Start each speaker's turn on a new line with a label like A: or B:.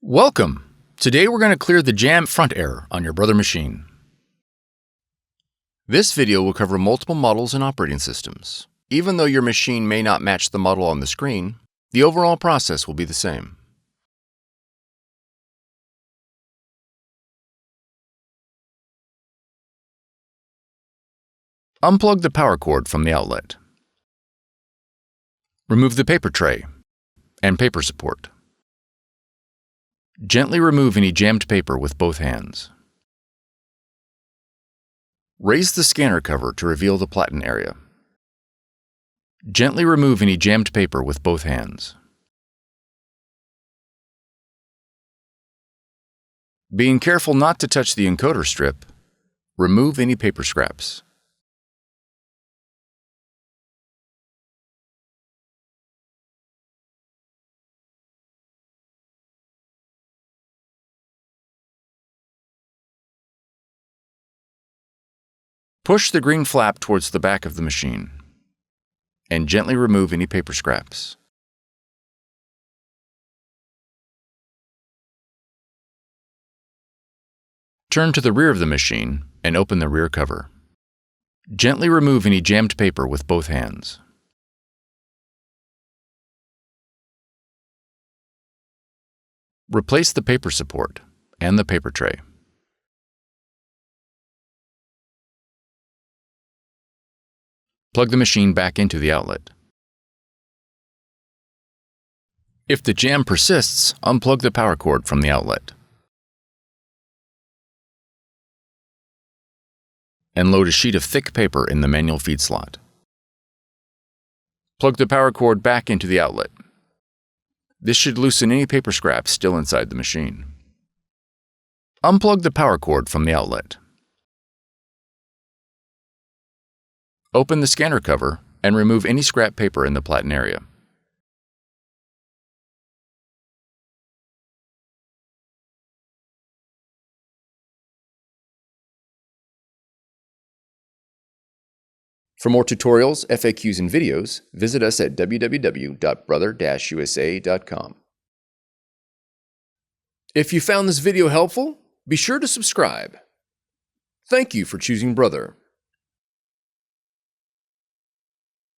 A: Welcome! Today we're going to clear the jam front error on your Brother machine. This video will cover multiple models and operating systems. Even though your machine may not match the model on the screen, the overall process will be the same. Unplug the power cord from the outlet. Remove the paper tray and paper support. Gently remove any jammed paper with both hands. Raise the scanner cover to reveal the platen area. Gently remove any jammed paper with both hands. Being careful not to touch the encoder strip, remove any paper scraps. Push the green flap towards the back of the machine and gently remove any paper scraps. Turn to the rear of the machine and open the rear cover. Gently remove any jammed paper with both hands. Replace the paper support and the paper tray. Plug the machine back into the outlet. If the jam persists, unplug the power cord from the outlet. And load a sheet of thick paper in the manual feed slot. Plug the power cord back into the outlet. This should loosen any paper scraps still inside the machine. Unplug the power cord from the outlet. Open the scanner cover and remove any scrap paper in the platen area. For more tutorials, FAQs, and videos, visit us at www.brother-usa.com. If you found this video helpful, be sure to subscribe. Thank you for choosing Brother.